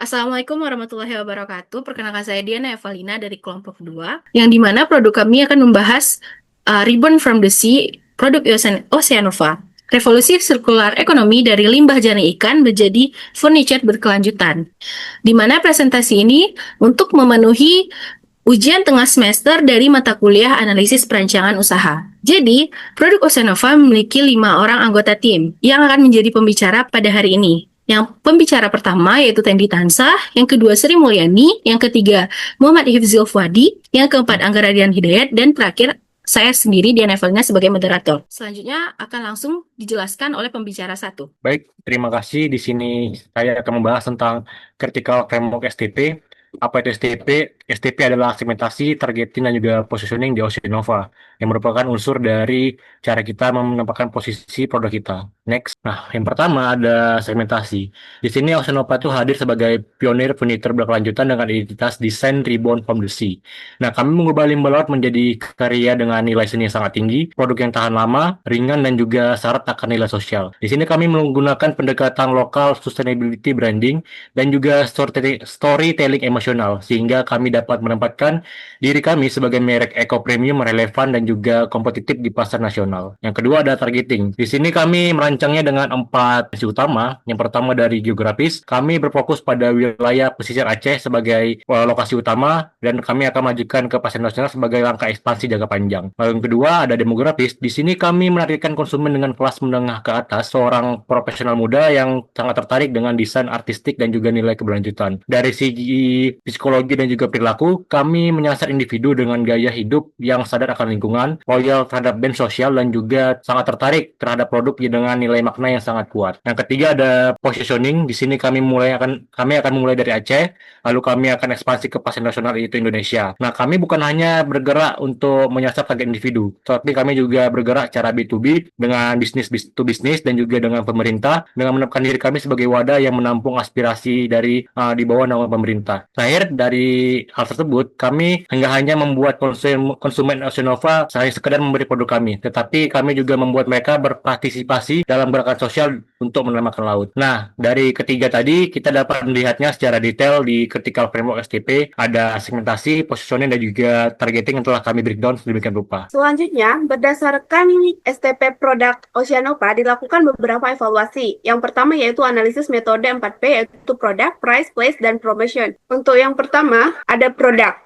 Assalamualaikum warahmatullahi wabarakatuh. Perkenalkan saya Diana Evalina dari kelompok 2, yang dimana produk kami akan membahas Reborn from the Sea, produk Oceanova. Revolusi sirkular ekonomi dari limbah jaring ikan menjadi furniture berkelanjutan. Di mana presentasi ini untuk memenuhi ujian tengah semester dari mata kuliah analisis perancangan usaha. Jadi, produk Oceanova memiliki 5 orang anggota tim yang akan menjadi pembicara pada hari ini. Yang pembicara pertama yaitu Tendi Tansah, yang kedua Sri Mulyani, yang ketiga Muhammad Hifzil Fuadi, yang keempat Anggara Dian Hidayat, dan terakhir saya sendiri Diana Evalina sebagai moderator. Selanjutnya akan langsung dijelaskan oleh pembicara satu. Baik, terima kasih. Di sini saya akan membahas tentang Critical Framework STP. Apa itu STP? STP adalah segmentasi, targeting, dan juga positioning di Oceanova, yang merupakan unsur dari cara kita menempatkan posisi produk kita. Next. Nah, yang pertama ada segmentasi. Di sini Oceanova itu hadir sebagai pionir furniture berkelanjutan dengan identitas desain Reborn from the Sea. Nah, kami mengubah limbah laut menjadi karya dengan nilai seni yang sangat tinggi, produk yang tahan lama, ringan, dan juga syarat akan nilai sosial. Di sini kami menggunakan pendekatan lokal, sustainability branding, dan juga storytelling emosional, sehingga kami dapat menempatkan diri kami sebagai merek eco premium, relevan, dan juga kompetitif di pasar nasional. Yang kedua ada targeting. Di sini kami merancangnya dengan 4 sisi utama. Yang pertama dari geografis, kami berfokus pada wilayah pesisir Aceh sebagai lokasi utama, dan kami akan majukan ke pasar nasional sebagai langkah ekspansi jangka panjang. Lalu yang kedua ada demografis. Di sini kami menargetkan konsumen dengan kelas menengah ke atas, seorang profesional muda yang sangat tertarik dengan desain artistik dan juga nilai keberlanjutan. Dari segi psikologi dan juga perilaku, kami menyasar individu dengan gaya hidup yang sadar akan lingkungan, loyal terhadap band sosial, dan juga sangat tertarik terhadap produk dengan nilai makna yang sangat kuat. Yang ketiga ada positioning. Di sini kami akan mulai dari Aceh, lalu kami akan ekspansi ke pasar nasional yaitu Indonesia. Nah, kami bukan hanya bergerak untuk menyasar target individu, tapi kami juga bergerak secara B2B dengan bisnis to bisnis dan juga dengan pemerintah, dengan menempatkan diri kami sebagai wadah yang menampung aspirasi dari di bawah naungan pemerintah. Terakhir, dari hal tersebut, kami enggak hanya membuat konsumen Oceanova hanya sekedar memberi produk kami, tetapi kami juga membuat mereka berpartisipasi dalam gerakan sosial untuk menyelamatkan laut. Nah, dari ketiga tadi, kita dapat melihatnya secara detail di Critical Framework STP, ada segmentasi, positioning, dan juga targeting yang telah kami breakdown sedemikian rupa. Selanjutnya, berdasarkan STP produk Oceanova dilakukan beberapa evaluasi. Yang pertama yaitu analisis metode 4P, yaitu product, price, place, dan promotion. Untuk yang pertama, ada produk.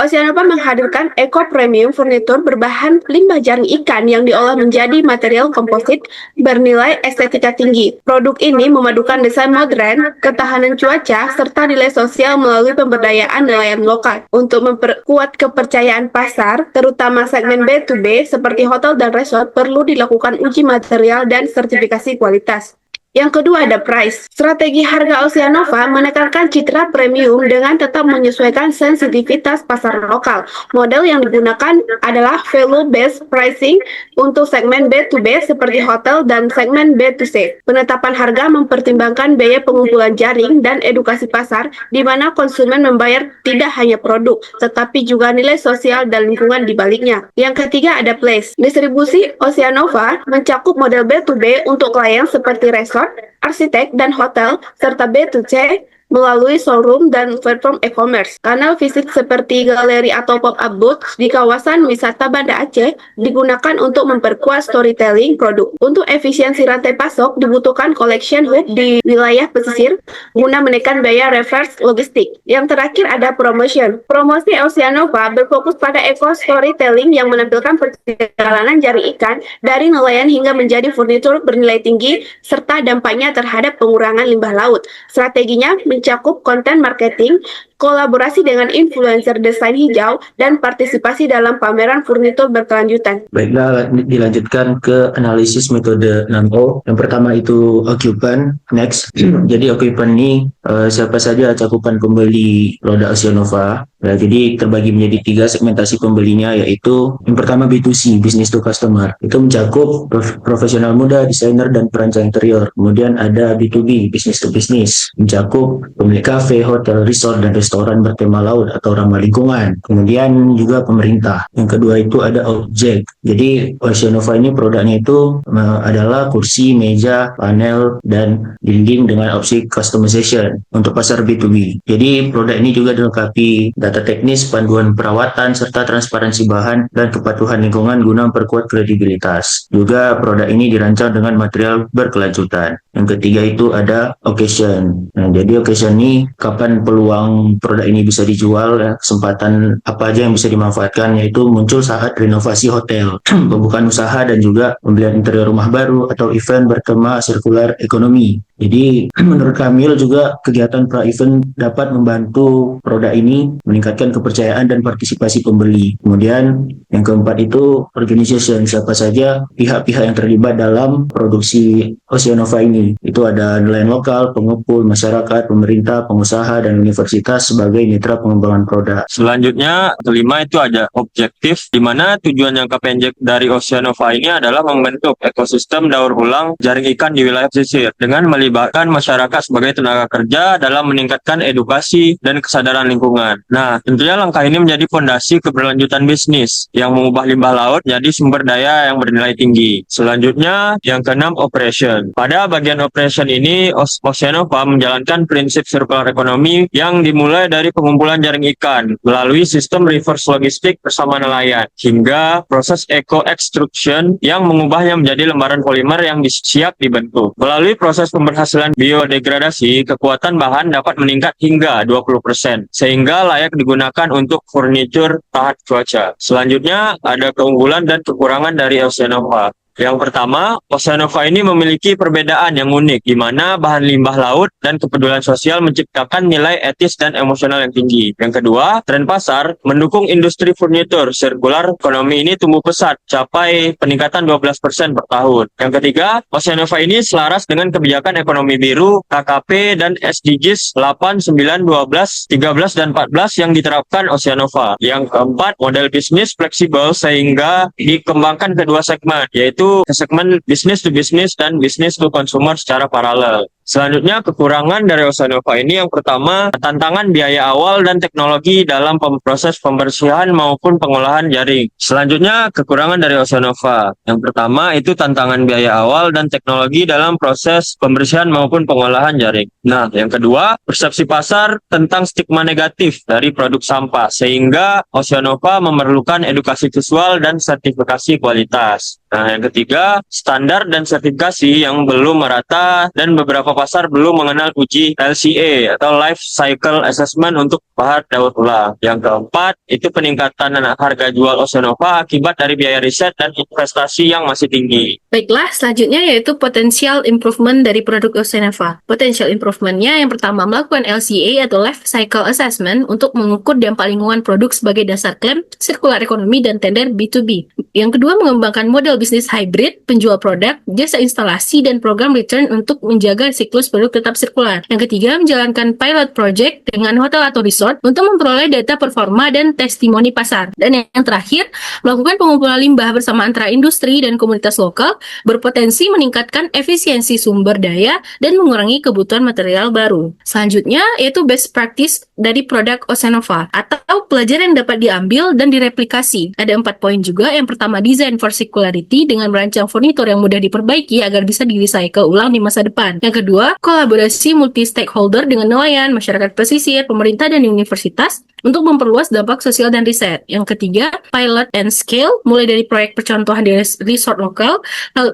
Oceanova menghadirkan eco premium furniture berbahan limbah jaring ikan yang diolah menjadi material komposit bernilai estetika tinggi. Produk ini memadukan desain modern, ketahanan cuaca, serta nilai sosial melalui pemberdayaan nelayan lokal. Untuk memperkuat kepercayaan pasar, terutama segmen B2B seperti hotel dan resort, perlu dilakukan uji material dan sertifikasi kualitas. Yang kedua ada price. Strategi harga Oceanova menekankan citra premium dengan tetap menyesuaikan sensitivitas pasar lokal. Model yang digunakan adalah value-based pricing untuk segmen B2B seperti hotel dan segmen B2C. Penetapan harga mempertimbangkan biaya pengumpulan jaring dan edukasi pasar, di mana konsumen membayar tidak hanya produk, tetapi juga nilai sosial dan lingkungan di baliknya. Yang ketiga ada place. Distribusi Oceanova mencakup model B2B untuk klien seperti resort, arsitek, dan hotel, serta B2C melalui showroom dan platform e-commerce. Kanal fisik seperti galeri atau pop-up booth di kawasan wisata Banda Aceh digunakan untuk memperkuat storytelling produk. Untuk efisiensi rantai pasok, dibutuhkan collection hub di wilayah pesisir guna menekan biaya reverse logistik. Yang terakhir ada promotion. Promosi Oceanova berfokus pada eco storytelling yang menampilkan perjalanan jaring ikan dari nelayan hingga menjadi furnitur bernilai tinggi serta dampaknya terhadap pengurangan limbah laut. Strateginya mencakup konten marketing, kolaborasi dengan influencer desain hijau, dan partisipasi dalam pameran furnitur berkelanjutan. Baiklah, dilanjutkan ke analisis metode 6O. Yang pertama itu occupant. Next, jadi occupant ini siapa saja cakupan pembeli produk Oceanova. Nah, jadi terbagi menjadi 3 segmentasi pembelinya, yaitu yang pertama B2C, business to customer. Itu mencakup profesional muda, desainer, dan perancang interior. Kemudian ada B2B, business to business, mencakup pemilik kafe, hotel, resort, dan restoran bertema laut atau ramah lingkungan. Kemudian juga pemerintah. Yang kedua itu ada objek. Jadi Oceanova ini produknya itu adalah kursi, meja, panel, dan dinding dengan opsi customization untuk pasar B2B. Jadi produk ini juga dilengkapi data teknis, panduan perawatan, serta transparansi bahan dan kepatuhan lingkungan guna memperkuat kredibilitas. Juga produk ini dirancang dengan material berkelanjutan. Yang ketiga itu ada occasion. Nah, jadi occasion ini kapan peluang produk ini bisa dijual, ya, kesempatan apa aja yang bisa dimanfaatkan, yaitu muncul saat renovasi hotel, pembukaan usaha, dan juga pembelian interior rumah baru atau event bertema sirkular ekonomi. Jadi menurut Kamil juga kegiatan pra-event dapat membantu produk ini meningkatkan kepercayaan dan partisipasi pembeli. Kemudian yang keempat itu organization, siapa saja pihak-pihak yang terlibat dalam produksi Oceanova ini. Itu ada nelayan lokal, pengumpul, masyarakat, pemerintah, pengusaha, dan universitas sebagai mitra pengembangan produk. Selanjutnya, kelima itu ada objektif, di mana tujuan jangka pendek dari Oceanova ini adalah membentuk ekosistem daur ulang jaring ikan di wilayah pesisir dengan melibatkan masyarakat sebagai tenaga kerja dalam meningkatkan edukasi dan kesadaran lingkungan. Nah, tentunya langkah ini menjadi fondasi keberlanjutan bisnis yang mengubah limbah laut jadi sumber daya yang bernilai tinggi. Selanjutnya, yang keenam, operation. Pada bagian operation ini, Oceanova menjalankan prinsip circular economy yang dimulai dari pengumpulan jaring ikan melalui sistem reverse logistik bersama nelayan hingga proses eco-extrusion yang mengubahnya menjadi lembaran polimer yang siap dibentuk. Melalui proses pemberhasilan biodegradasi, kekuatan bahan dapat meningkat hingga 20%, sehingga layak digunakan untuk furniture tahan cuaca. Selanjutnya, ada keunggulan dan kekurangan dari Oceanova. Yang pertama, Oceanova ini memiliki perbedaan yang unik, di mana bahan limbah laut dan kepedulian sosial menciptakan nilai etis dan emosional yang tinggi. Yang kedua, tren pasar mendukung industri furnitur sirkular ekonomi ini tumbuh pesat, capai peningkatan 12% per tahun. Yang ketiga, Oceanova ini selaras dengan kebijakan ekonomi biru, KKP, dan SDGs 8, 9, 12, 13, dan 14 yang diterapkan Oceanova. Yang keempat, model bisnis fleksibel sehingga dikembangkan kedua segmen, yaitu ke segmen business to business dan business to consumer secara paralel. Selanjutnya, kekurangan dari Oceanova ini yang pertama, tantangan biaya awal dan teknologi dalam proses pembersihan maupun pengolahan jaring. Selanjutnya, kekurangan dari Oceanova. Yang pertama, itu tantangan biaya awal dan teknologi dalam proses pembersihan maupun pengolahan jaring. Nah, yang kedua, persepsi pasar tentang stigma negatif dari produk sampah, sehingga Oceanova memerlukan edukasi visual dan sertifikasi kualitas. Nah, yang ketiga, standar dan sertifikasi yang belum merata dan beberapa pasar belum mengenal uji LCA atau Life Cycle Assessment untuk bahan daur ulang. Yang keempat, itu peningkatan harga jual Oceanova akibat dari biaya riset dan investasi yang masih tinggi. Baiklah, selanjutnya yaitu potential improvement dari produk Oceanova. Potential improvementnya yang pertama, melakukan LCA atau Life Cycle Assessment untuk mengukur dampak lingkungan produk sebagai dasar klaim sirkular ekonomi dan tender B2B. Yang kedua, mengembangkan model bisnis hybrid, penjual produk, jasa instalasi, dan program return untuk menjaga siklus produk tetap sirkular. Yang ketiga, menjalankan pilot project dengan hotel atau resort untuk memperoleh data performa dan testimoni pasar. Dan yang terakhir, melakukan pengumpulan limbah bersama antara industri dan komunitas lokal berpotensi meningkatkan efisiensi sumber daya dan mengurangi kebutuhan material baru. Selanjutnya, yaitu best practice dari produk Oceanova atau pelajaran yang dapat diambil dan direplikasi. Ada 4 poin juga. Yang pertama, design for circularity dengan merancang furnitur yang mudah diperbaiki agar bisa di-recycle ulang di masa depan. Yang kedua, kolaborasi multi-stakeholder dengan nelayan, masyarakat pesisir, pemerintah, dan universitas untuk memperluas dampak sosial dan riset. Yang ketiga, pilot and scale, mulai dari proyek percontohan di resort lokal,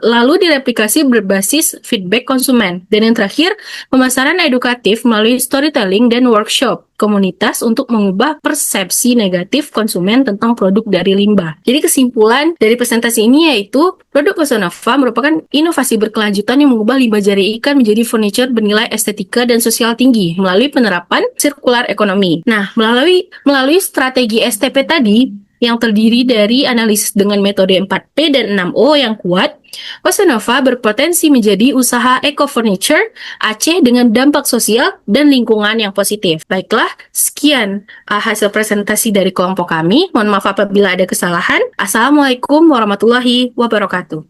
lalu direplikasi berbasis feedback konsumen. Dan yang terakhir, pemasaran edukatif melalui storytelling dan workshop komunitas untuk mengubah persepsi negatif konsumen tentang produk dari limbah. Jadi kesimpulan dari presentasi ini yaitu produk Oceanova merupakan inovasi berkelanjutan yang mengubah limbah jari ikan menjadi furniture bernilai estetika dan sosial tinggi melalui penerapan sirkular ekonomi. Nah, melalui strategi STP tadi yang terdiri dari analisis dengan metode 4P dan 6O yang kuat, Oceanova berpotensi menjadi usaha eco-furniture Aceh dengan dampak sosial dan lingkungan yang positif. Baiklah, sekian hasil presentasi dari kelompok kami. Mohon maaf apabila ada kesalahan. Assalamualaikum warahmatullahi wabarakatuh.